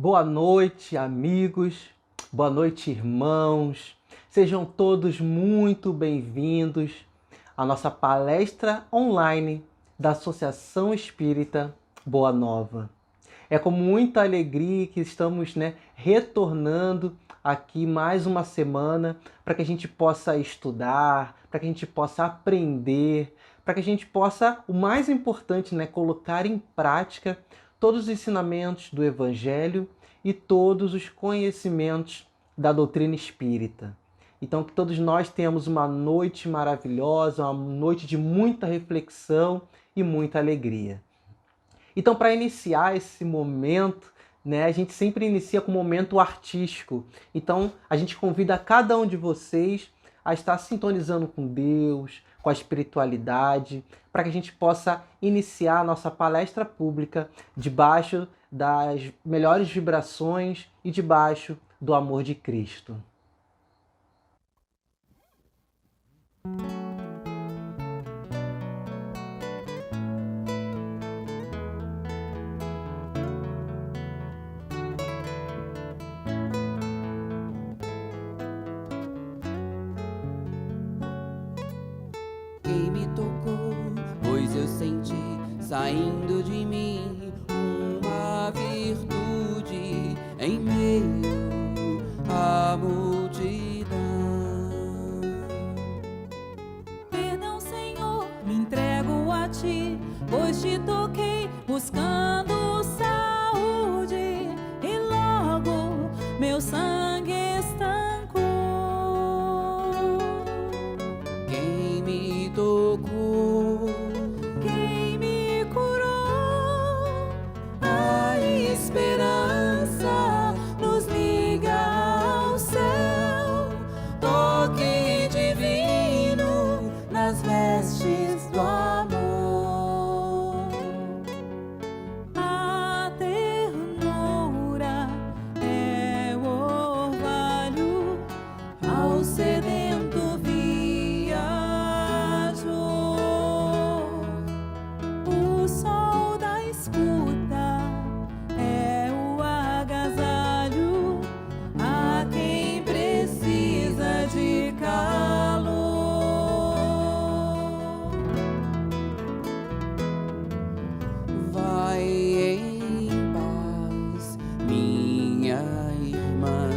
Boa noite, amigos. Boa noite, irmãos. Sejam todos muito bem-vindos à nossa palestra online da Associação Espírita Boa Nova. É com muita alegria que estamos retornando aqui mais uma semana para que a gente possa estudar, para que a gente possa aprender, para que a gente possa, o mais importante, colocar em prática todos os ensinamentos do Evangelho e todos os conhecimentos da doutrina espírita. Então, que todos nós tenhamos uma noite maravilhosa, uma noite de muita reflexão e muita alegria. Então, para iniciar esse momento, a gente sempre inicia com um momento artístico. Então, a gente convida cada um de vocês a estar sintonizando com Deus, com a espiritualidade, para que a gente possa iniciar a nossa palestra pública debaixo das melhores vibrações e debaixo do amor de Cristo. Quem me tocou, pois eu senti saindo de mim uma virtude em meio à multidão. Perdão, Senhor, me entrego a ti, pois te toquei buscando saúde e logo meu sangue estancou. Quem me tocou, Quem me curou, a esperança nos liga ao céu. Toque divino nas vestes do amor. a ternura é o orvalho ao sedento viajou. O sol da escuta é o agasalho a quem precisa de calor. Vai em paz, minha irmã.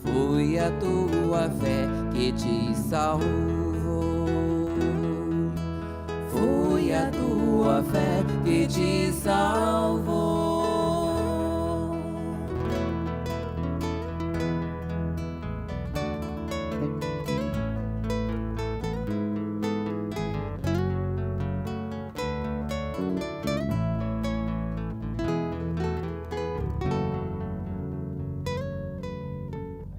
Foi a tua fé que te salvou. Foi a tua fé que te salvou.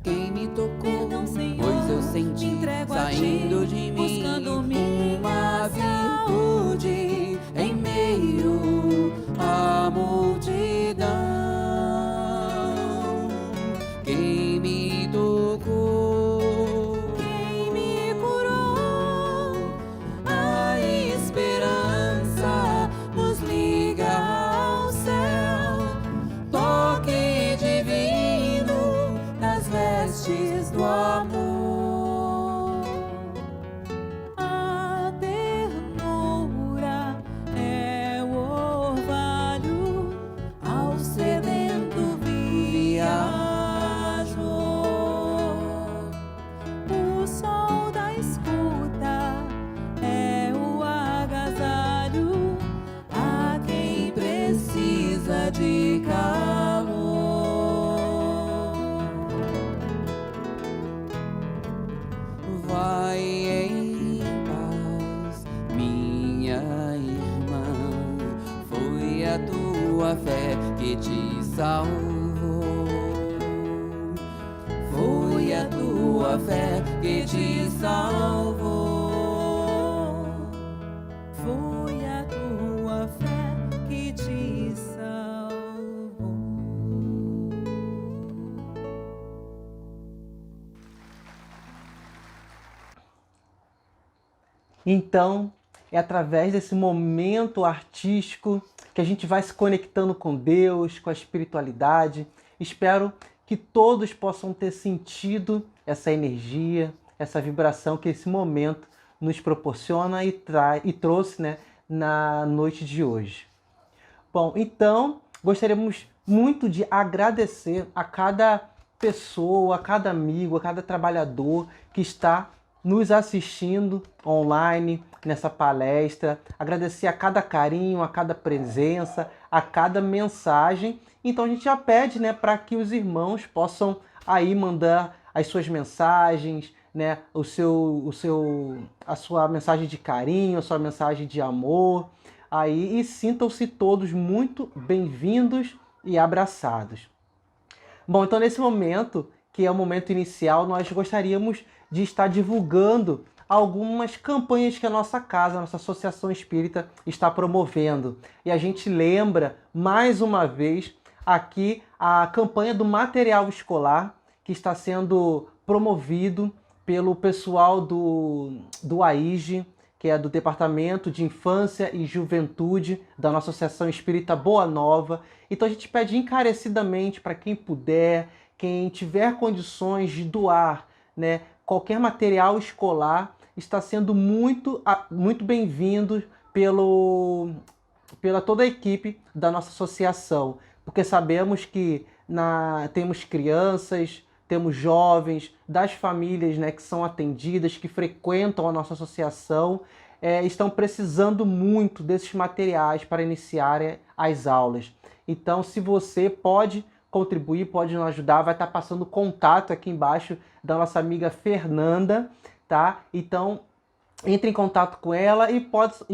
Quem me tocou, Perdão, Senhor, pois eu me senti entrego a ti, saindo de mim buscando minha uma virtude em meio à multidão. Quem me tocou, Quem me curou, a esperança nos liga ao céu. Toque divino nas vestes do amor. a ternura é o orvalho ao sedento viajou. O sol da escuta é o agasalho a quem precisa de calor. Vai em paz, minha irmã. Foi a tua fé que te salvou. Foi a tua fé que te salvou. Foi a tua fé que te salvou. Então, é através desse momento artístico que a gente vai se conectando com Deus, com a espiritualidade. Espero que todos possam ter sentido essa energia, essa vibração que esse momento nos proporciona e trouxe, né, na noite de hoje. Bom, então gostaríamos muito de agradecer a cada pessoa, a cada amigo, a cada trabalhador que está nos assistindo online nessa palestra, agradecer a cada carinho, a cada presença, a cada mensagem. Então a gente já pede, né, para que os irmãos possam aí mandar as suas mensagens, né, a sua mensagem de carinho, a sua mensagem de amor, aí e sintam-se todos muito bem-vindos e abraçados. Bom, então nesse momento, que é o momento inicial, nós gostaríamos de estar divulgando algumas campanhas que a nossa casa, a nossa Associação Espírita está promovendo. E a gente lembra, mais uma vez, aqui a campanha do material escolar que está sendo promovido pelo pessoal do AIGE, que é do Departamento de Infância e Juventude da nossa Associação Espírita Boa Nova. Então a gente pede encarecidamente para quem puder, quem tiver condições de doar, né, qualquer material escolar, está sendo muito bem-vindo pela toda a equipe da nossa associação, porque sabemos que temos crianças, temos jovens, das famílias, né, que são atendidas, que frequentam a nossa associação, estão precisando muito desses materiais para iniciarem as aulas. Então, se você pode contribuir, pode nos ajudar, vai estar passando contato aqui embaixo da nossa amiga Fernanda, tá? Então, entre em contato com ela e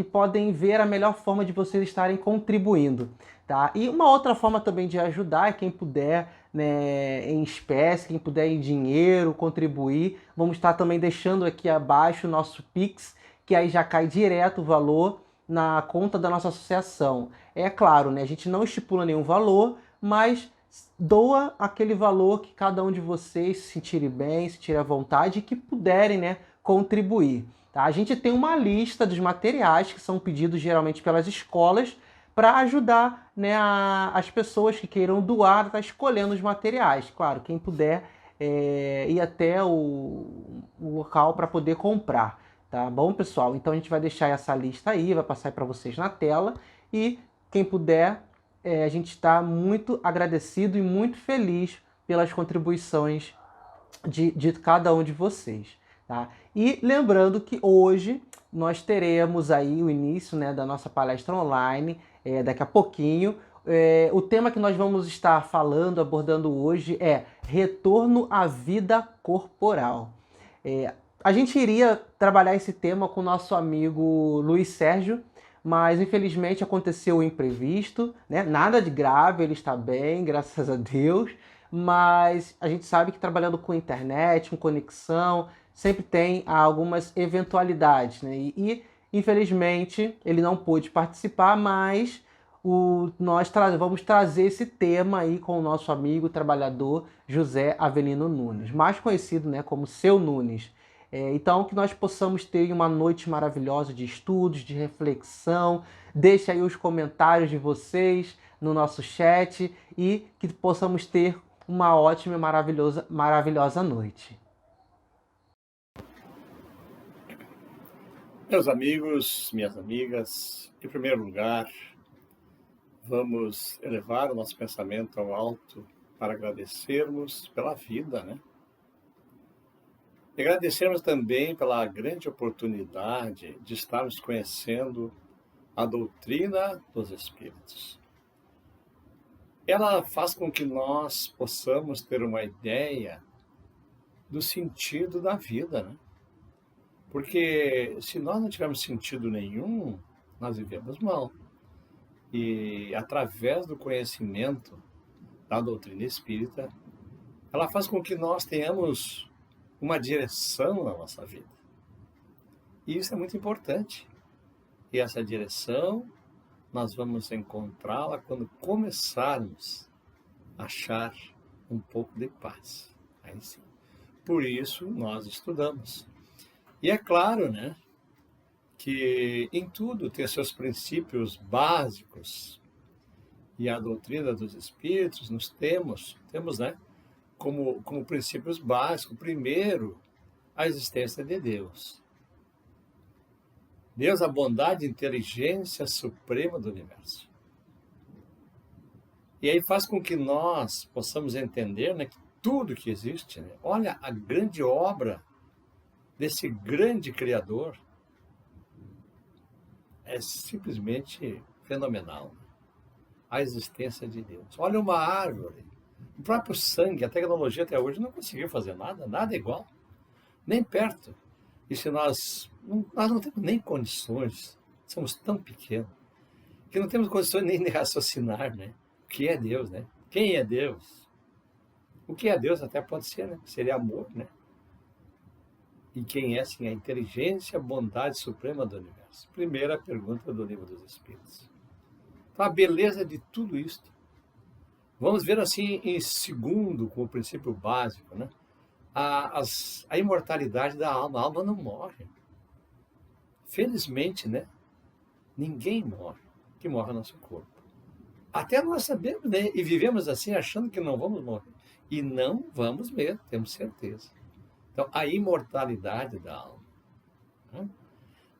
podem ver a melhor forma de vocês estarem contribuindo, tá? E uma outra forma também de ajudar é quem puder, né, em espécie, quem puder em dinheiro, contribuir. Vamos estar também deixando aqui abaixo o nosso Pix, que aí já cai direto o valor na conta da nossa associação. É claro, né, a gente não estipula nenhum valor, mas doa aquele valor que cada um de vocês se sentirem bem, se sentirem à vontade e que puderem, né, contribuir. Tá? A gente tem uma lista dos materiais que são pedidos geralmente pelas escolas para ajudar, né, as pessoas que queiram doar, tá escolhendo os materiais. Claro, quem puder ir até o local para poder comprar. Tá bom, pessoal? Então a gente vai deixar essa lista aí, vai passar para vocês na tela. E quem puder, a gente está muito agradecido e muito feliz pelas contribuições de cada um de vocês. Tá? E lembrando que hoje nós teremos aí o início, né, da nossa palestra online, daqui a pouquinho. O tema que nós vamos estar falando, abordando hoje é retorno à vida corporal. A gente iria trabalhar esse tema com o nosso amigo Luiz Sérgio, mas infelizmente aconteceu o imprevisto, né? Nada de grave, ele está bem, graças a Deus, mas a gente sabe que trabalhando com internet, com conexão, sempre tem algumas eventualidades, né? E infelizmente ele não pôde participar, mas nós vamos trazer esse tema aí com o nosso amigo trabalhador José Avelino Nunes, mais conhecido, né, como Seu Nunes. Então, que nós possamos ter uma noite maravilhosa de estudos, de reflexão. Deixe aí os comentários de vocês no nosso chat e que possamos ter uma ótima e maravilhosa noite. Meus amigos, minhas amigas, em primeiro lugar, vamos elevar o nosso pensamento ao alto para agradecermos pela vida, né? E agradecermos também pela grande oportunidade de estarmos conhecendo a doutrina dos Espíritos. Ela faz com que nós possamos ter uma ideia do sentido da vida, né? Porque se nós não tivermos sentido nenhum, nós vivemos mal. E através do conhecimento da doutrina espírita, ela faz com que nós tenhamos uma direção na nossa vida. E isso é muito importante. E essa direção nós vamos encontrá-la quando começarmos a achar um pouco de paz. Aí sim. Por isso nós estudamos. E é claro, né, que em tudo tem seus princípios básicos, e a doutrina dos espíritos nos temos, né, como princípios básicos, primeiro, a existência de Deus. Deus, a bondade e inteligência suprema do universo. E aí faz com que nós possamos entender, né, que tudo que existe, né, olha a grande obra desse grande Criador, é simplesmente fenomenal. A existência de Deus. Olha uma árvore, o próprio sangue, a tecnologia até hoje não conseguiu fazer nada igual, nem perto. E se nós não temos nem condições, somos tão pequenos, que não temos condições nem de raciocinar, né? O que é Deus, né? Quem é Deus? O que é Deus até pode ser, né? Seria amor, né? E quem é, sim, a inteligência, a bondade suprema do universo? Primeira pergunta do Livro dos Espíritos. Então, a beleza de tudo isto. Vamos ver assim, em segundo, como princípio básico, né? A imortalidade da alma. A alma não morre. Felizmente, né? Ninguém morre. Que morre o nosso corpo. Até nós sabemos, né? E vivemos assim, achando que não vamos morrer. E não vamos mesmo, temos certeza. Então, a imortalidade da alma. Né?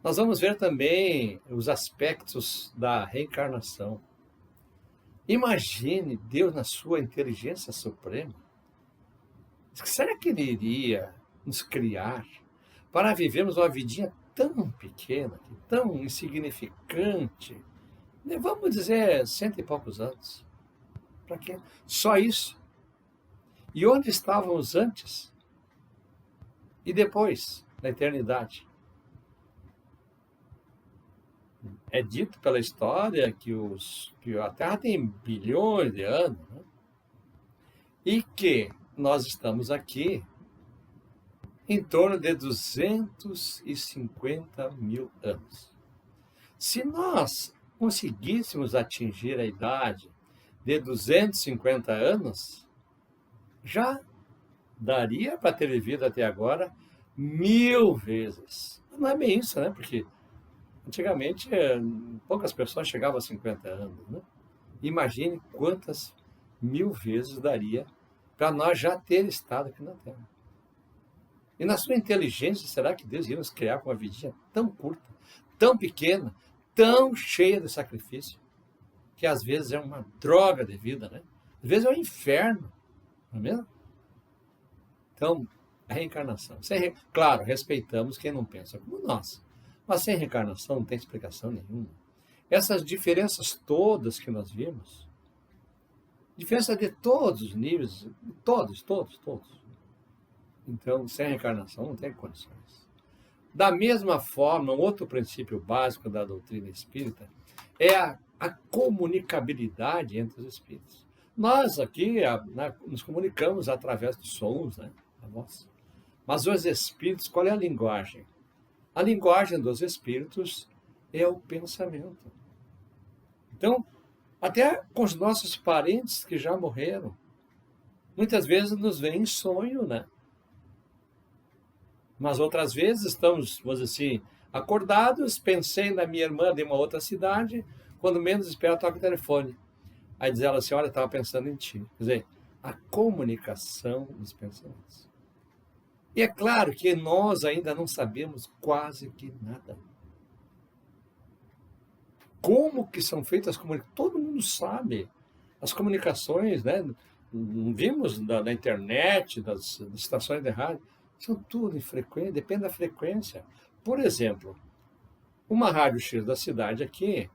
Nós vamos ver também os aspectos da reencarnação. Imagine Deus na sua inteligência suprema. Será que Ele iria nos criar para vivermos uma vidinha tão pequena, tão insignificante? Vamos dizer, 100 e poucos anos. Para quê? Só isso. E onde estávamos antes? E depois, na eternidade? É dito pela história que a Terra tem bilhões de anos, né? E que nós estamos aqui em torno de 250 mil anos. Se nós conseguíssemos atingir a idade de 250 anos, já daria para ter vivido até agora 1000 vezes. Não é bem isso, né? Porque antigamente poucas pessoas chegavam a 50 anos, né? Imagine quantas 1000 vezes daria para nós já ter estado aqui na Terra. E na sua inteligência, será que Deus ia nos criar com uma vidinha tão curta, tão pequena, tão cheia de sacrifício, que às vezes é uma droga de vida, né? Às vezes é um inferno, não é mesmo? Então, a reencarnação. Claro, respeitamos quem não pensa como nós, mas sem reencarnação não tem explicação nenhuma. Essas diferenças todas que nós vimos, diferença de todos os níveis, todos. Então, sem reencarnação não tem condições. Da mesma forma, um outro princípio básico da doutrina espírita é a comunicabilidade entre os espíritos. Nós aqui nos comunicamos através dos sons, né? A voz. Mas os espíritos, qual é a linguagem? A linguagem dos espíritos é o pensamento. Então, até com os nossos parentes que já morreram, muitas vezes nos vem em sonho, né? Mas outras vezes estamos, vamos dizer assim, acordados, pensei na minha irmã de uma outra cidade, quando menos espero, toca o telefone. Aí diz ela assim, olha, estava pensando em ti. Quer dizer, a comunicação dos pensamentos. E é claro que nós ainda não sabemos quase que nada. Como que são feitas as comunicações? Todo mundo sabe. As comunicações, né? Vimos na internet, das estações de rádio, são tudo em frequência, depende da frequência. Por exemplo, uma rádio X da cidade aqui,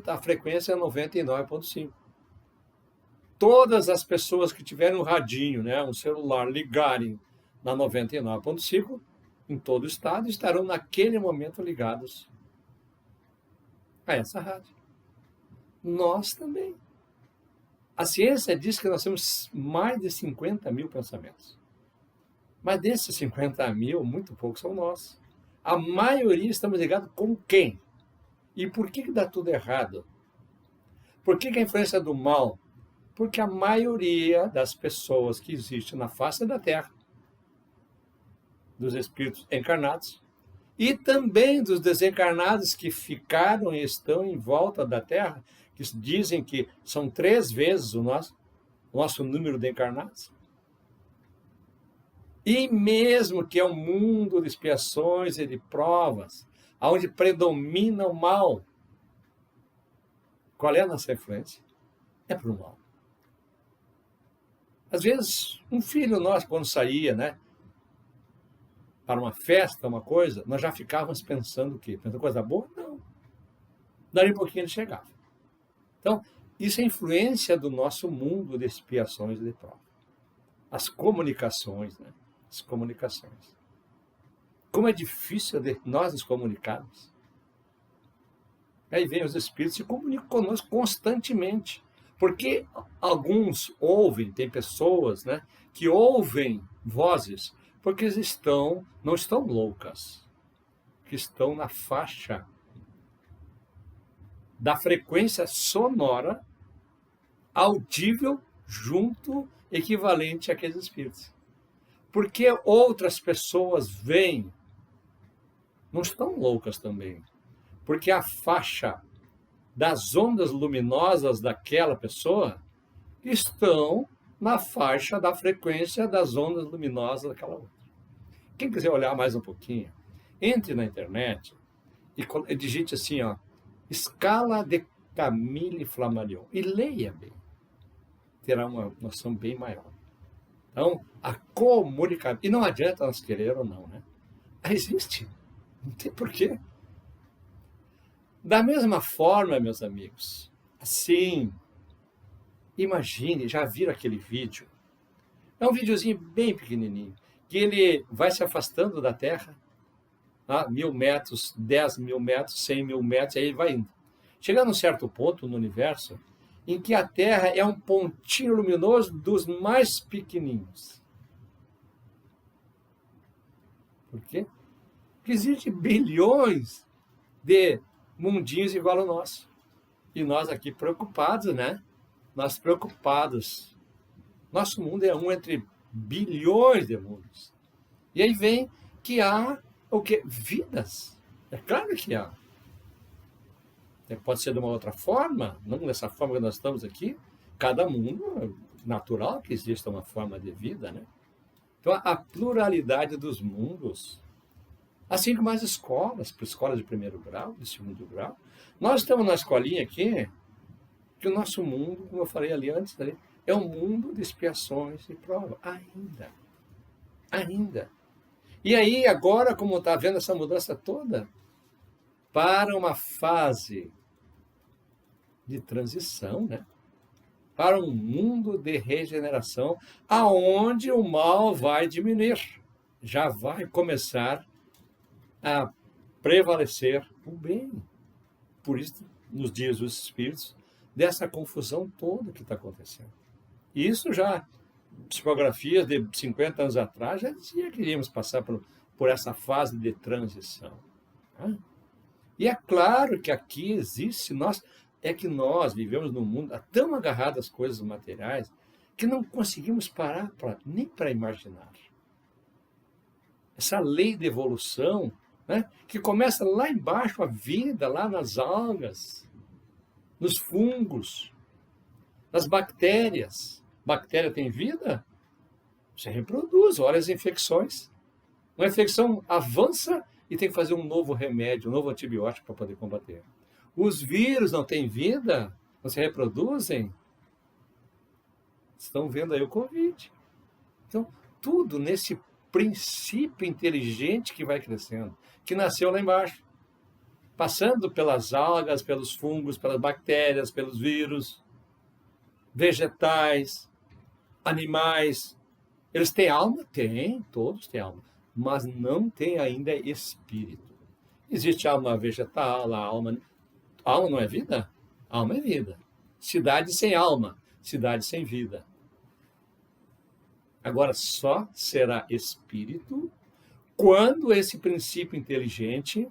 a frequência é 99,5. Todas as pessoas que tiverem um radinho, né, um celular, ligarem na 99,5, em todo o estado, estarão naquele momento ligados a essa rádio. Nós também. A ciência diz que nós temos mais de 50 mil pensamentos. Mas desses 50 mil, muito poucos são nossos. A maioria estamos ligados com quem? E por que dá tudo errado? Por que a influência do mal? Porque a maioria das pessoas que existem na face da Terra, dos espíritos encarnados, e também dos desencarnados que ficaram e estão em volta da Terra, que dizem que são 3 vezes o nosso número de encarnados. E mesmo que é um mundo de expiações e de provas, onde predomina o mal, qual é a nossa influência? É para o mal. Às vezes, um filho nosso, quando saía, né, para uma festa, uma coisa, nós já ficávamos pensando o quê? Pensando coisa boa? Não. Daí um pouquinho ele chegava. Então, isso é influência do nosso mundo de expiações e de provas. As comunicações, né? As comunicações. Como é difícil de nós nos comunicarmos. Aí vem os espíritos e se comunicam conosco constantemente. Porque alguns ouvem, tem pessoas, né, que ouvem vozes, porque eles não estão loucas, que estão na faixa da frequência sonora audível junto, equivalente àqueles espíritos. Porque outras pessoas veem, não estão loucas também, porque a faixa das ondas luminosas daquela pessoa estão na faixa da frequência das ondas luminosas daquela outra. Quem quiser olhar mais um pouquinho, entre na internet e digite assim, ó, escala de Camille Flammarion, e leia bem. Terá uma noção bem maior. Então, a comunicação, e não adianta nós querer ou não, né? Existe, não tem porquê. Da mesma forma, meus amigos, assim, imagine, já viram aquele vídeo? É um videozinho bem pequenininho, que ele vai se afastando da Terra, 1.000 metros, 10.000 metros, 100.000 metros, aí ele vai indo. Chegando a um certo ponto no universo, em que a Terra é um pontinho luminoso dos mais pequenininhos. Por quê? Porque existem bilhões de mundinhos igual ao nosso. E nós aqui preocupados, né? Nós preocupados. Nosso mundo é um entre bilhões de mundos. E aí vem que há o quê? Vidas. É claro que há. Pode ser de uma outra forma, não dessa forma que nós estamos aqui. Cada mundo, é natural que exista uma forma de vida, né? Então, a pluralidade dos mundos, assim como as escolas de primeiro grau, de segundo grau. Nós estamos na escolinha aqui, que o nosso mundo, como eu falei ali antes, é um mundo de expiações e provas. Ainda. E aí, agora, como está vendo essa mudança toda, para uma fase de transição, né? Para um mundo de regeneração, aonde o mal vai diminuir. Já vai começar a prevalecer o bem. Por isso, nos dias dos espíritos, dessa confusão toda que está acontecendo. E isso já, psicografias de 50 anos atrás, já dizia que iríamos passar por essa fase de transição. Né? E é claro que aqui existe, nós vivemos num mundo tão agarrado às coisas materiais que não conseguimos parar nem para imaginar. Essa lei de evolução, né, que começa lá embaixo, a vida, lá nas algas, nos fungos, nas bactérias. Bactéria tem vida? Se reproduz, olha as infecções. Uma infecção avança e tem que fazer um novo remédio, um novo antibiótico para poder combater. Os vírus não têm vida? Não se reproduzem? Estão vendo aí o Covid. Então, tudo nesse princípio inteligente que vai crescendo, que nasceu lá embaixo, passando pelas algas, pelos fungos, pelas bactérias, pelos vírus, vegetais, animais. Eles têm alma? Têm, todos têm alma, mas não têm ainda espírito. Existe alma vegetal, alma não é vida? Alma é vida. Cidade sem alma, cidade sem vida. Agora, só será espírito quando esse princípio inteligente,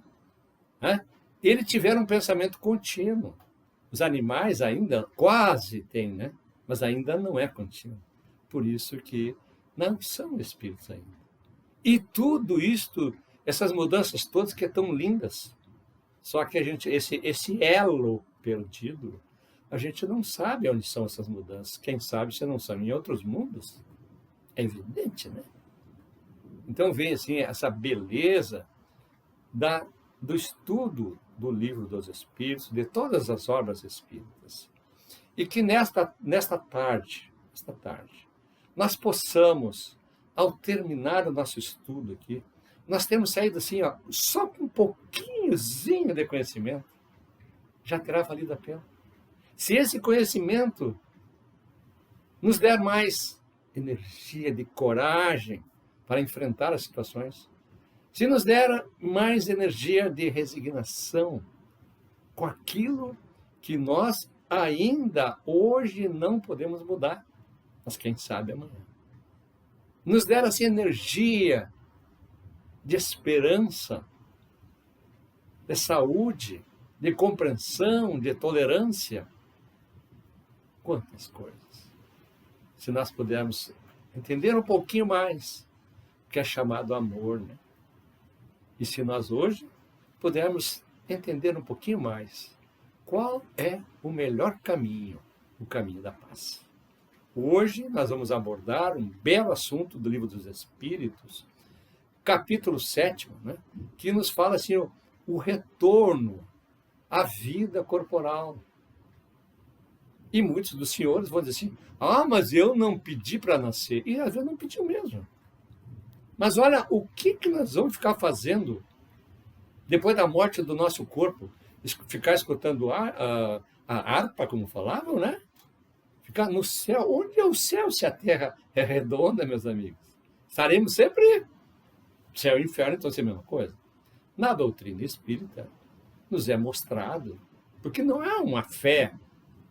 né, ele tiver um pensamento contínuo. Os animais ainda quase têm, né, mas ainda não é contínuo. Por isso que não são espíritos ainda. E tudo isto Essas mudanças todas que são tão lindas. Só que a gente, esse elo perdido, a gente não sabe onde são essas mudanças. Quem sabe se não são em outros mundos? É evidente, né? Então vem assim essa beleza do estudo do Livro dos Espíritos, de todas as obras espíritas. E que nesta tarde, nós possamos, ao terminar o nosso estudo aqui, nós temos saído assim, ó, só com um pouquinhozinho de conhecimento, já terá valido a pena. Se esse conhecimento nos der mais energia de coragem para enfrentar as situações, se nos der mais energia de resignação com aquilo que nós ainda hoje não podemos mudar, mas quem sabe amanhã. Nos der assim energia de esperança, de saúde, de compreensão, de tolerância. Quantas coisas. Se nós pudermos entender um pouquinho mais o que é chamado amor, né? E se nós hoje pudermos entender um pouquinho mais qual é o melhor caminho, o caminho da paz. Hoje nós vamos abordar um belo assunto do Livro dos Espíritos, capítulo 7, né, que nos fala assim, o retorno à vida corporal. E muitos dos senhores vão dizer assim, mas eu não pedi para nascer. E às vezes não pediu mesmo. Mas olha, o que nós vamos ficar fazendo depois da morte do nosso corpo? Ficar escutando a harpa, como falavam, né? Ficar no céu. Onde é o céu se a terra é redonda, meus amigos? Estaremos sempre céu e inferno, então é a mesma coisa. Na doutrina espírita nos é mostrado, porque não é uma fé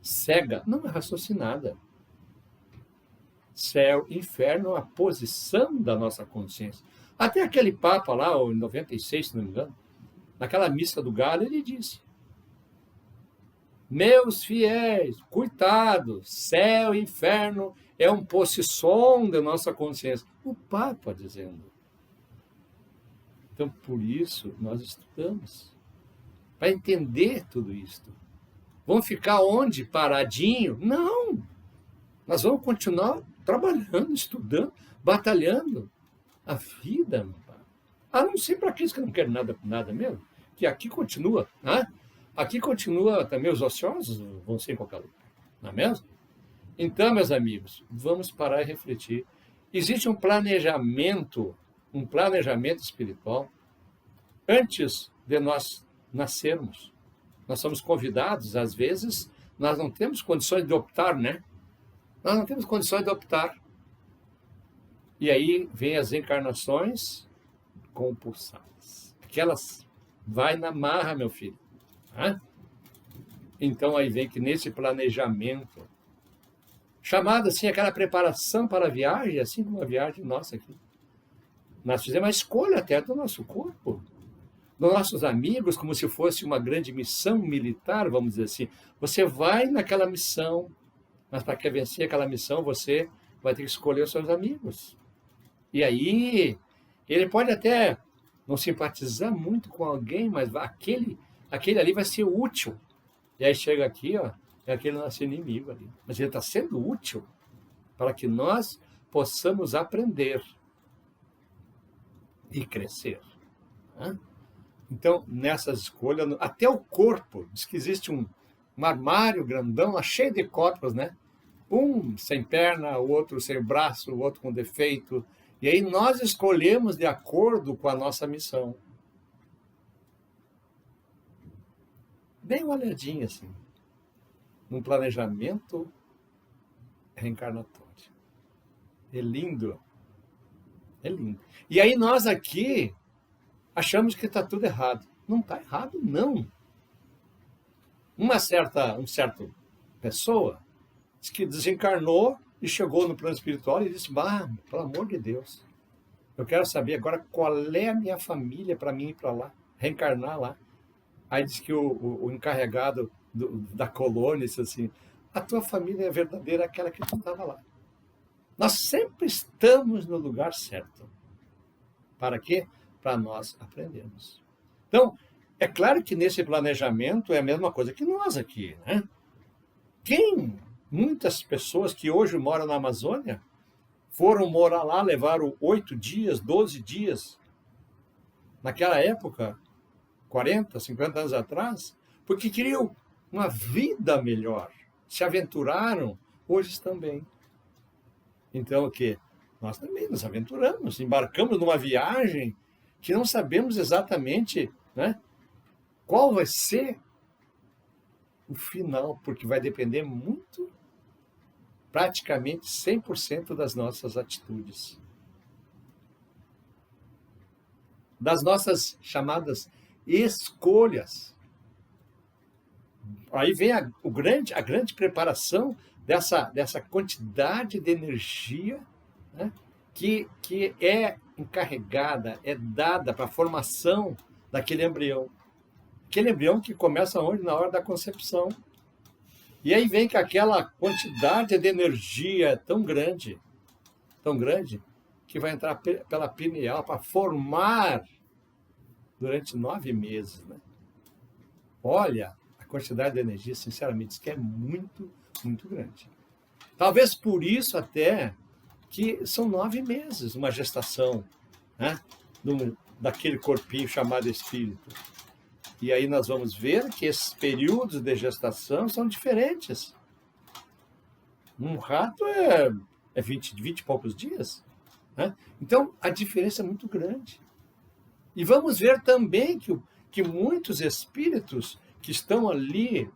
cega, não é raciocinada. Céu e inferno é a posição da nossa consciência. Até aquele Papa lá, em 96, se não me engano, naquela missa do Galo, ele disse: meus fiéis, coitados, céu e inferno é um posição da nossa consciência. O Papa dizendo. Então, por isso, nós estudamos, para entender tudo isto. Vamos ficar onde? Paradinho? Não! Nós vamos continuar trabalhando, estudando, batalhando. A vida, meu pai. A não ser para aqueles que não querem nada com nada mesmo, que aqui continua, né? Aqui continua também os ociosos, vão ser em qualquer lugar, não é mesmo? Então, meus amigos, vamos parar e refletir. Existe um planejamento espiritual antes de nós nascermos. Nós somos convidados, às vezes, nós não temos condições de optar, né? Nós não temos condições de optar. E aí vem as encarnações compulsadas. Aquelas vai na marra, meu filho. Né? Então aí vem que nesse planejamento, chamado assim, aquela preparação para a viagem, assim como a viagem nossa aqui, nós fizemos a escolha até do nosso corpo, dos nossos amigos, como se fosse uma grande missão militar, vamos dizer assim. Você vai naquela missão, mas para que vencer aquela missão, você vai ter que escolher os seus amigos. E aí, ele pode até não simpatizar muito com alguém, mas aquele ali vai ser útil. E aí chega aqui, é aquele nosso inimigo ali. Mas ele está sendo útil para que nós possamos aprender e crescer. Né? Então, nessas escolhas, até o corpo, diz que existe um armário grandão, lá cheio de corpos, né? Um sem perna, o outro sem braço, o outro com defeito. E aí nós escolhemos de acordo com a nossa missão. Dê uma olhadinha assim, num planejamento reencarnatório. É lindo. É lindo. E aí nós aqui achamos que está tudo errado. Não está errado, não. Uma certa pessoa que desencarnou e chegou no plano espiritual e disse: pelo amor de Deus, eu quero saber agora qual é a minha família para mim ir para lá, reencarnar lá. Aí diz que o encarregado da colônia disse assim: a tua família é verdadeira, aquela que tu estava lá. Nós sempre estamos no lugar certo. Para quê? para nós aprendermos. Então, é claro que nesse planejamento é a mesma coisa que nós aqui, né? Muitas pessoas que hoje moram na Amazônia foram morar lá, levaram 8 dias, 12 dias, naquela época, 40, 50 anos atrás, porque queriam uma vida melhor. Se aventuraram, hoje também. Então, o quê? Nós também nos aventuramos, embarcamos numa viagem que não sabemos exatamente, né, qual vai ser o final, porque vai depender muito, praticamente 100% das nossas atitudes. Das nossas chamadas escolhas. Aí vem a grande preparação dessa quantidade de energia, né, que é encarregada, é dada para a formação daquele embrião. Aquele embrião que começa onde? Na hora da concepção. E aí vem com aquela quantidade de energia tão grande, que vai entrar pela pineal para formar durante 9 meses. Né? Olha, a quantidade de energia, sinceramente, isso que é muito, muito grande. Talvez por isso até que são 9 meses uma gestação, né? Daquele corpinho chamado espírito. E aí nós vamos ver que esses períodos de gestação são diferentes. Um rato é 20 e poucos dias. Né? Então, a diferença é muito grande. E vamos ver também que muitos espíritos que estão ali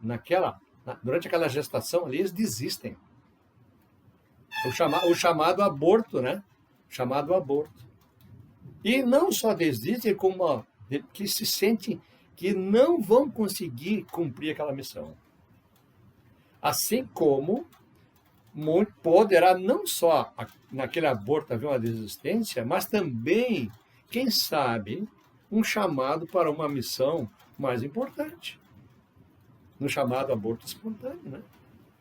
durante aquela gestação ali, eles desistem. O chamado aborto, né? O chamado aborto. E não só desistem, como que se sentem que não vão conseguir cumprir aquela missão. Assim como poderá não só naquele aborto haver uma desistência, mas também, quem sabe, um chamado para uma missão mais importante. No chamado aborto espontâneo, né?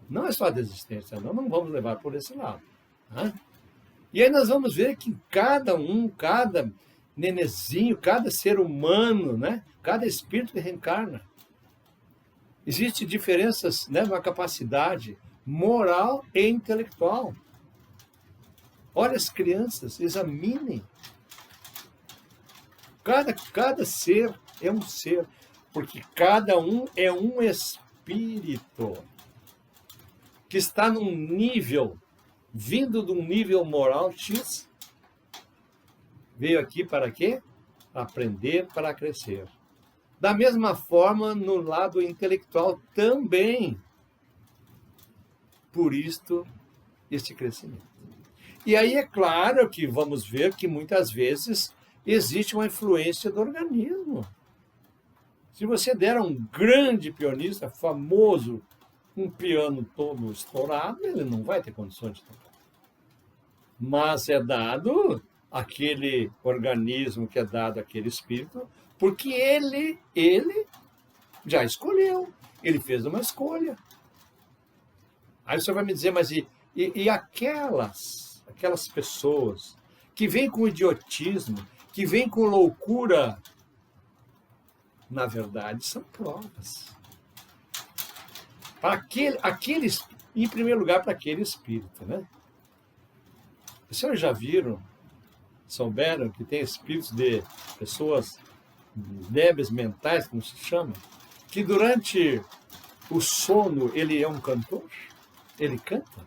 Não é só a desistência, não vamos levar por esse lado. Né? E aí nós vamos ver que cada nenezinho, cada ser humano, né? Cada espírito que reencarna, existem diferenças, né, na capacidade moral e intelectual. Olha as crianças, examinem. Cada ser é um ser, porque cada um é um espírito que está num nível, vindo de um nível moral X, veio aqui para quê? Aprender para crescer. Da mesma forma, no lado intelectual também. Por isto, este crescimento. E aí é claro que vamos ver que muitas vezes existe uma influência do organismo. Se você der a um grande pianista, famoso, um piano todo estourado, ele não vai ter condições de tocar. Mas é dado aquele organismo, que é dado aquele espírito, porque ele já escolheu, ele fez uma escolha. Aí você vai me dizer, mas e aquelas pessoas que vêm com idiotismo, que vêm com loucura? Na verdade, são provas. Para em primeiro lugar, para aquele espírito, né? Os senhores já souberam que tem espíritos de pessoas débeis mentais, como se chama, que durante o sono ele é um cantor, ele canta.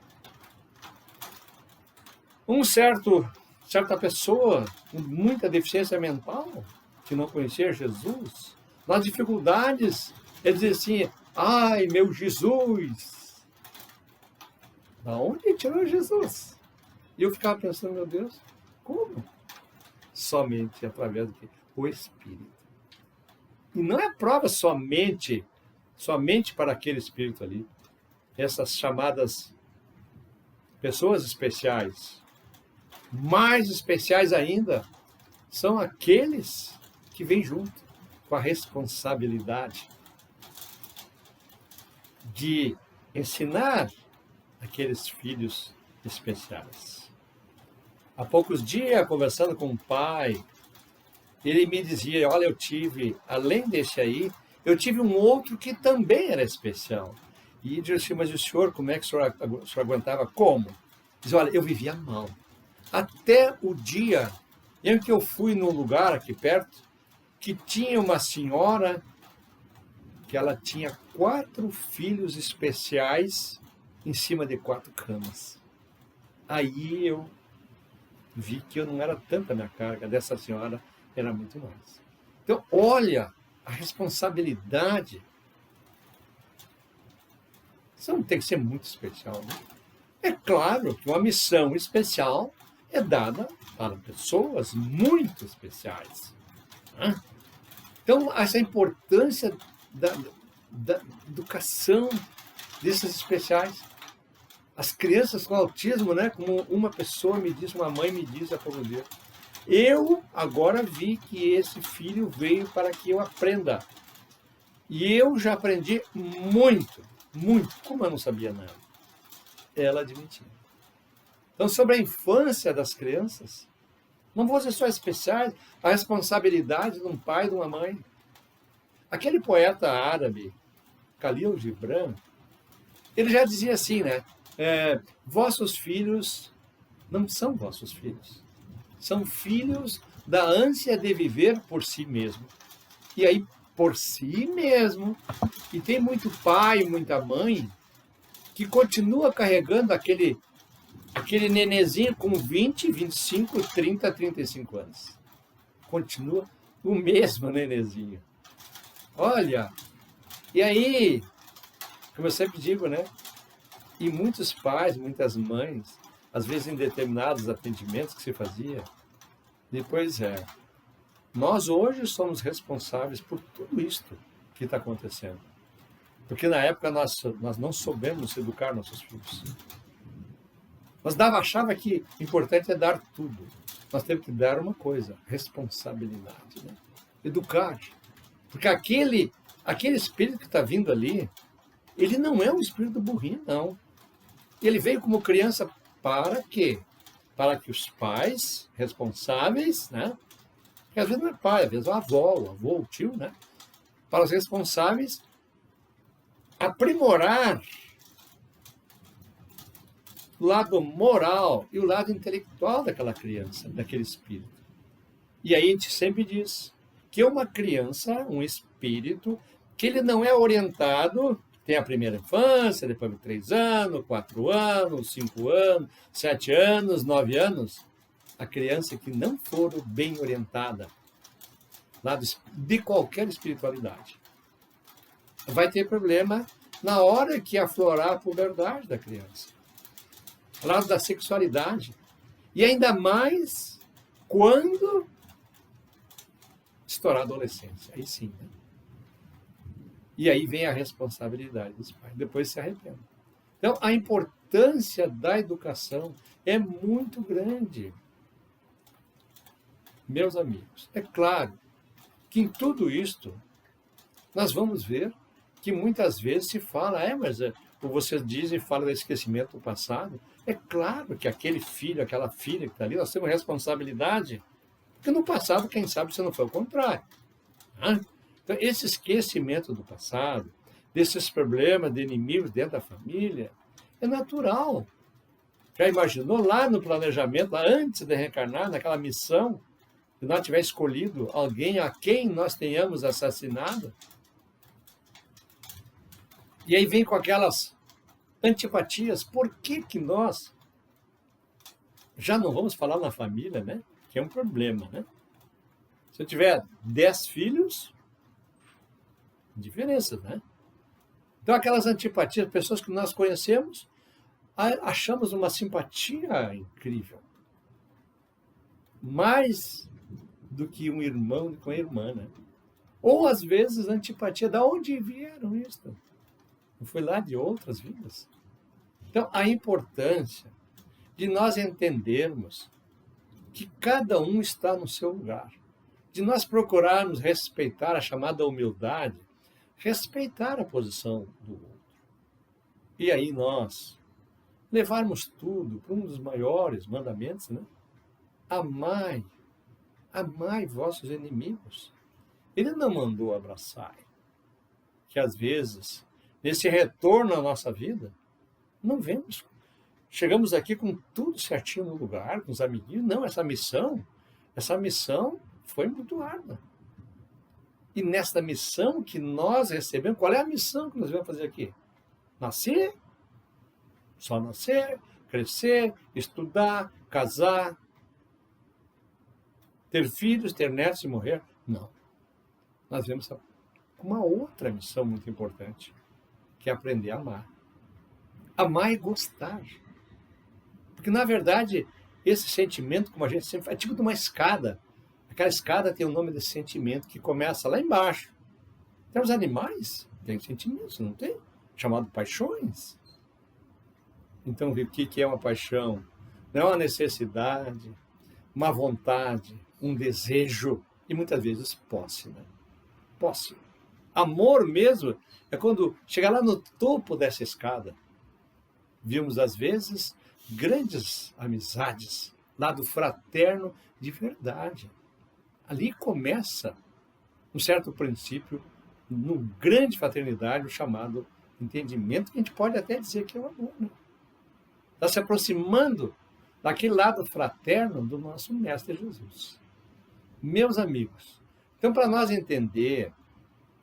Certa pessoa com muita deficiência mental, que não conhecia Jesus, nas dificuldades, ele dizia assim, ai, meu Jesus! Da onde tirou Jesus? E eu ficava pensando, meu Deus, como? Somente através do quê? O Espírito. E não é prova somente para aquele Espírito ali. Essas chamadas pessoas especiais, mais especiais ainda, são aqueles que vêm junto com a responsabilidade de ensinar aqueles filhos especiais. Há poucos dias, conversando com um pai, ele me dizia, olha, eu tive, além desse aí, eu tive um outro que também era especial. E ele disse assim, mas o senhor, como é que o senhor aguentava? Como? Diz, olha, eu vivia mal. Até o dia em que eu fui num lugar aqui perto, que tinha uma senhora que ela tinha 4 filhos especiais em cima de 4 camas. Aí eu vi que eu não era tanta minha carga, dessa senhora era muito mais. Então, olha a responsabilidade. Isso não tem que ser muito especial, né? É claro que uma missão especial é dada para pessoas muito especiais, né? Então, essa importância da educação desses especiais. As crianças com autismo, né? Como uma pessoa me disse, uma mãe me disse há pouco tempo. Eu agora vi que esse filho veio para que eu aprenda. E eu já aprendi muito, muito, como eu não sabia nada. Ela admitiu. Então, sobre a infância das crianças, não vão ser só especiais, a responsabilidade de um pai e de uma mãe. Aquele poeta árabe, Khalil Gibran, ele já dizia assim, né? Vossos filhos não são vossos filhos. São filhos da ânsia de viver por si mesmo. E aí, por si mesmo, e tem muito pai, muita mãe, que continua carregando aquele nenezinho com 20, 25, 30, 35 anos. Continua o mesmo nenezinho. Olha, e aí, como eu sempre digo, né? E muitos pais, muitas mães, às vezes em determinados atendimentos que se fazia, depois nós hoje somos responsáveis por tudo isto que está acontecendo. Porque na época nós não soubemos educar nossos filhos. Nós achava que o importante é dar tudo. Nós temos que dar uma coisa, responsabilidade, né? Educar. Porque aquele espírito que está vindo ali, ele não é um espírito burrinho, não. Ele veio como criança para quê? Para que os pais responsáveis, né? Porque às vezes não é pai, às vezes é o avô, o tio, né? Para os responsáveis aprimorar o lado moral e o lado intelectual daquela criança, daquele espírito. E aí a gente sempre diz que uma criança, um espírito, que ele não é orientado. Tem a primeira infância, depois de 3 anos, 4 anos, 5 anos, 7 anos, 9 anos. A criança que não for bem orientada de qualquer espiritualidade vai ter problema na hora que aflorar a puberdade da criança. Lado da sexualidade. E ainda mais quando estourar a adolescência. Aí sim, né? E aí vem a responsabilidade dos pais. Depois se arrependem. Então, a importância da educação é muito grande. Meus amigos, é claro que em tudo isto nós vamos ver que muitas vezes se fala, mas vocês dizem e falam do esquecimento do passado. É claro que aquele filho, aquela filha que está ali, nós temos responsabilidade. Porque no passado, quem sabe, se não foi o contrário. Né? Então, esse esquecimento do passado, desses problemas de inimigos dentro da família, é natural. Já imaginou lá no planejamento, lá antes de reencarnar, naquela missão, se nós tivéssemos escolhido alguém a quem nós tenhamos assassinado? E aí vem com aquelas antipatias. Por que nós já não vamos falar na família, né? Que é um problema, né? Se eu tiver 10 filhos, diferenças, né? Então, aquelas antipatias, pessoas que nós conhecemos, achamos uma simpatia incrível. Mais do que um irmão com a irmã, né? Ou, às vezes, antipatia. Da onde vieram isso? Não foi lá de outras vidas? Então, a importância de nós entendermos que cada um está no seu lugar. De nós procurarmos respeitar a chamada humildade, respeitar a posição do outro. E aí nós levarmos tudo para um dos maiores mandamentos, né? Amai Amai vossos inimigos. Ele não mandou abraçar. Que às vezes, nesse retorno à nossa vida, não vemos. Chegamos aqui com tudo certinho no lugar, com os amiguinhos. Não, essa missão foi muito árdua. E nessa missão que nós recebemos, qual é a missão que nós vamos fazer aqui? Nascer, só nascer, crescer, estudar, casar, ter filhos, ter netos e morrer? Não. Nós vemos uma outra missão muito importante, que é aprender a amar. Amar e gostar. Porque, na verdade, esse sentimento, como a gente sempre fala, é tipo de uma escada. Aquela escada tem o nome desse sentimento que começa lá embaixo. Tem os animais, tem sentimentos, não tem? Chamado paixões. Então, o que é uma paixão? Não é uma necessidade, uma vontade, um desejo e muitas vezes posse, né? Posse. Amor mesmo é quando chegar lá no topo dessa escada. Vimos, às vezes, grandes amizades, lado fraterno de verdade. Ali começa um certo princípio, numa grande fraternidade, o chamado entendimento, que a gente pode até dizer que é o amor, né? Está se aproximando daquele lado fraterno do nosso Mestre Jesus. Meus amigos, então, para nós entender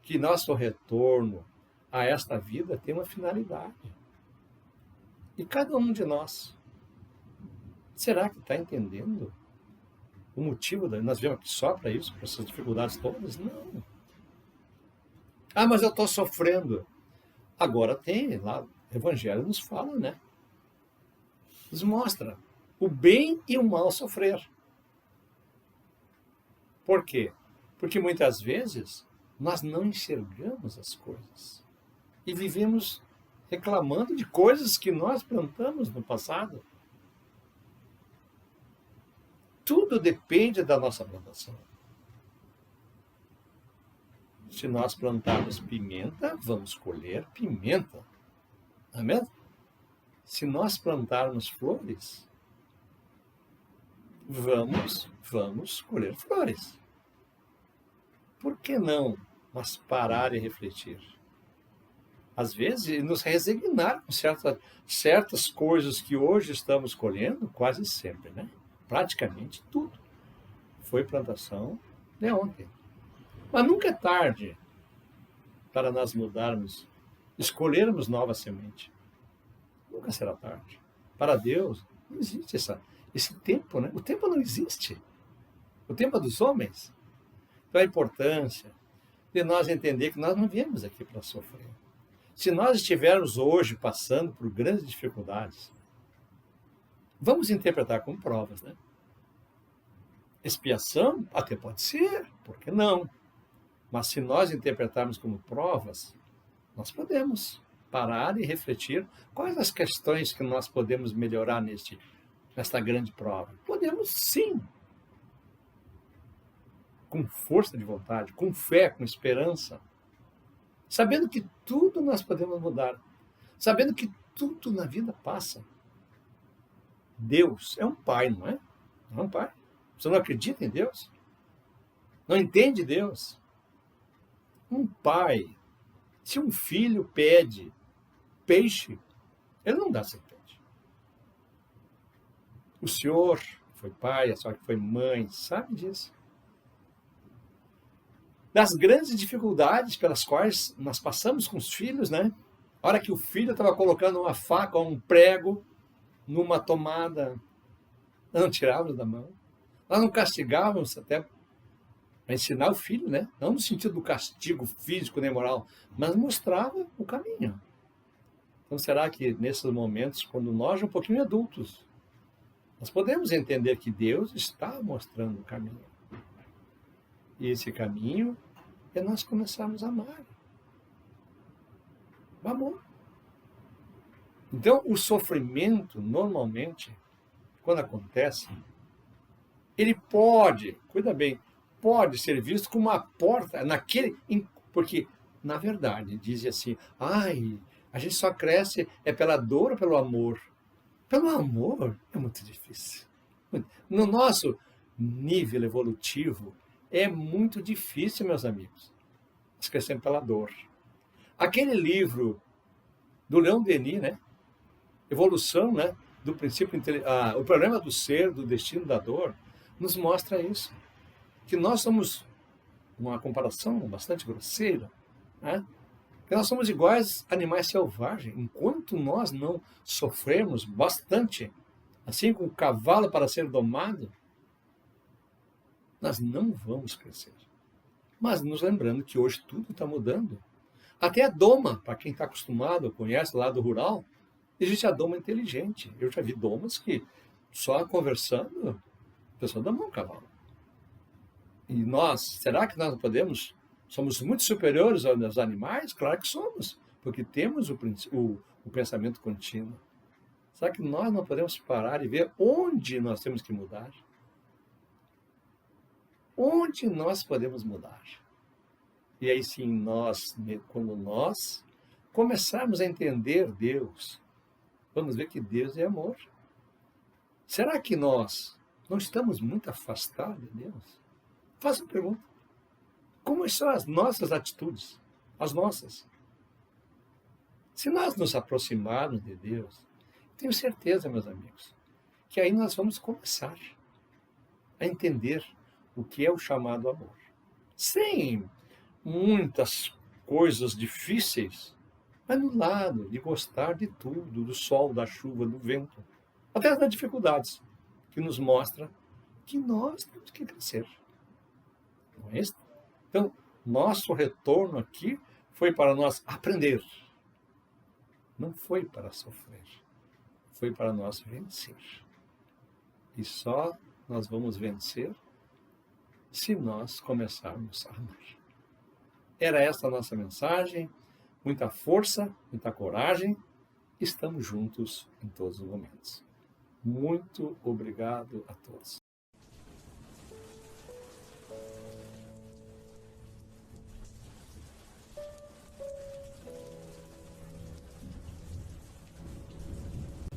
que nosso retorno a esta vida tem uma finalidade. E cada um de nós, será que está entendendo o motivo? Nós viemos aqui só para isso, para essas dificuldades todas? Não. Ah, mas eu estou sofrendo. Agora tem, lá, o Evangelho nos fala, né? Nos mostra o bem e o mal sofrer. Por quê? Porque muitas vezes nós não enxergamos as coisas e vivemos reclamando de coisas que nós plantamos no passado. Tudo depende da nossa plantação. Se nós plantarmos pimenta, vamos colher pimenta. Não é mesmo? Se nós plantarmos flores, vamos colher flores. Por que não mas parar e refletir? Às vezes, nos resignar com certas coisas que hoje estamos colhendo, quase sempre, né? Praticamente tudo foi plantação de ontem. Mas nunca é tarde para nós mudarmos, escolhermos nova semente. Nunca será tarde. Para Deus, não existe esse tempo, né? O tempo não existe. O tempo é dos homens. Então, a importância de nós entender que nós não viemos aqui para sofrer. Se nós estivermos hoje passando por grandes dificuldades, vamos interpretar como provas, né? Expiação até pode ser, por que não? Mas se nós interpretarmos como provas, nós podemos parar e refletir quais as questões que nós podemos melhorar nesta grande prova. Podemos sim, com força de vontade, com fé, com esperança, sabendo que tudo nós podemos mudar, sabendo que tudo na vida passa. Deus é um pai, não é? Não é um pai. Você não acredita em Deus? Não entende Deus? Um pai, se um filho pede peixe, ele não dá serpente. O senhor foi pai, a senhora que foi mãe, sabe disso. Das grandes dificuldades pelas quais nós passamos com os filhos, né? A hora que o filho estava colocando uma faca ou um prego numa tomada, nós não tirávamos da mão. Nós não castigávamos até para ensinar o filho, né? Não no sentido do castigo físico nem moral, mas mostrava o caminho. Então, será que nesses momentos, quando nós, um pouquinho adultos, nós podemos entender que Deus está mostrando o caminho? E esse caminho é nós começarmos a amar. O amor. Então, o sofrimento, normalmente, quando acontece, ele pode, cuida bem, pode ser visto como uma porta porque, na verdade, dizem assim, a gente só cresce pela dor ou pelo amor? Pelo amor é muito difícil. No nosso nível evolutivo, é muito difícil, meus amigos. Nós crescemos pela dor. Aquele livro do Leon Denis, né? Evolução, né? Do princípio, o problema do ser, do destino da dor, nos mostra isso. Que nós somos, uma comparação bastante grosseira, né? Que nós somos iguais a animais selvagens. Enquanto nós não sofremos bastante, assim como o cavalo para ser domado, nós não vamos crescer. Mas nos lembrando que hoje tudo está mudando. Até a doma, para quem está acostumado, conhece lá do rural, existe a doma inteligente. Eu já vi domas que, só conversando, a pessoa doma um cavalo. E nós, será que nós podemos? Somos muito superiores aos animais? Claro que somos, porque temos o pensamento contínuo. Será que nós não podemos parar e ver onde nós temos que mudar? Onde nós podemos mudar? E aí sim, quando nós começarmos a entender Deus, vamos ver que Deus é amor. Será que nós não estamos muito afastados de Deus? Faça uma pergunta. Como são as nossas atitudes? As nossas. Se nós nos aproximarmos de Deus, tenho certeza, meus amigos, que aí nós vamos começar a entender o que é o chamado amor. Sem muitas coisas difíceis, mas no lado de gostar de tudo, do sol, da chuva, do vento, até das dificuldades, que nos mostra que nós temos que crescer. Não é isso? Então, nosso retorno aqui foi para nós aprender. Não foi para sofrer. Foi para nós vencer. E só nós vamos vencer se nós começarmos a amar. Era essa a nossa mensagem. Muita força, muita coragem. Estamos juntos em todos os momentos. Muito obrigado a todos.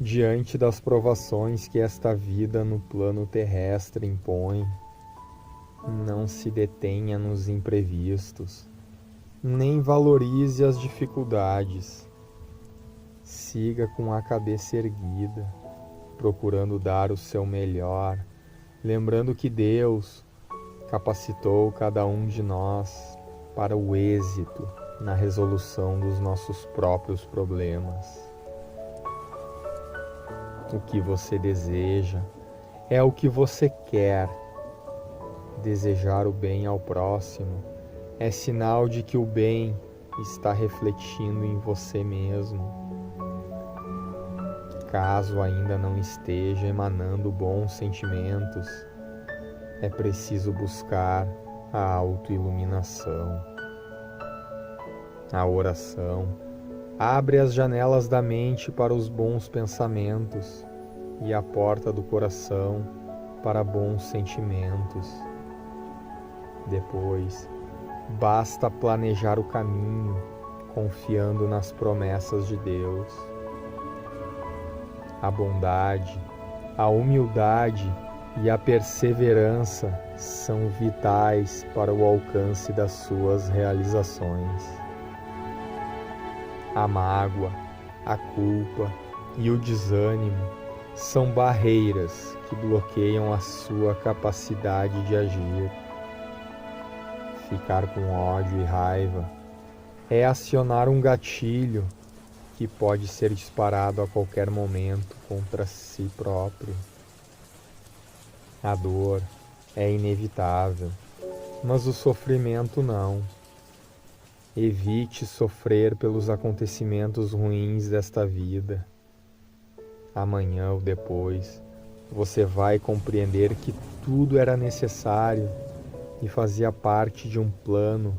Diante das provações que esta vida no plano terrestre impõe, não se detenha nos imprevistos, nem valorize as dificuldades. Siga com a cabeça erguida, procurando dar o seu melhor, lembrando que Deus capacitou cada um de nós para o êxito na resolução dos nossos próprios problemas. O que você deseja é o que você quer. Desejar o bem ao próximo é sinal de que o bem está refletindo em você mesmo. Caso ainda não esteja emanando bons sentimentos, é preciso buscar a autoiluminação. A oração abre as janelas da mente para os bons pensamentos e a porta do coração para bons sentimentos. Depois, basta planejar o caminho, confiando nas promessas de Deus. A bondade, a humildade e a perseverança são vitais para o alcance das suas realizações. A mágoa, a culpa e o desânimo são barreiras que bloqueiam a sua capacidade de agir. Ficar com ódio e raiva é acionar um gatilho que pode ser disparado a qualquer momento contra si próprio. A dor é inevitável, mas o sofrimento não. Evite sofrer pelos acontecimentos ruins desta vida. Amanhã ou depois, você vai compreender que tudo era necessário e fazia parte de um plano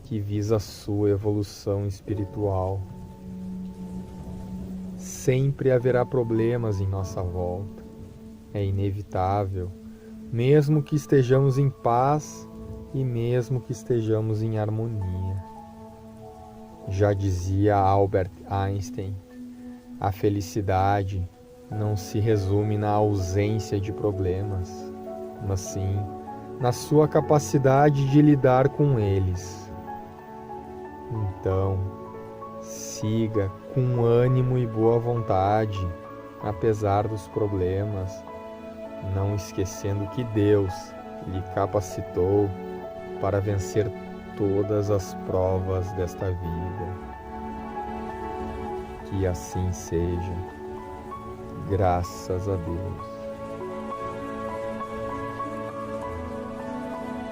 que visa a sua evolução espiritual. Sempre haverá problemas em nossa volta. É inevitável, mesmo que estejamos em paz e mesmo que estejamos em harmonia. Já dizia Albert Einstein, a felicidade não se resume na ausência de problemas, mas sim na sua capacidade de lidar com eles. Então, siga com ânimo e boa vontade, apesar dos problemas, não esquecendo que Deus lhe capacitou para vencer todas as provas desta vida. Que assim seja, graças a Deus.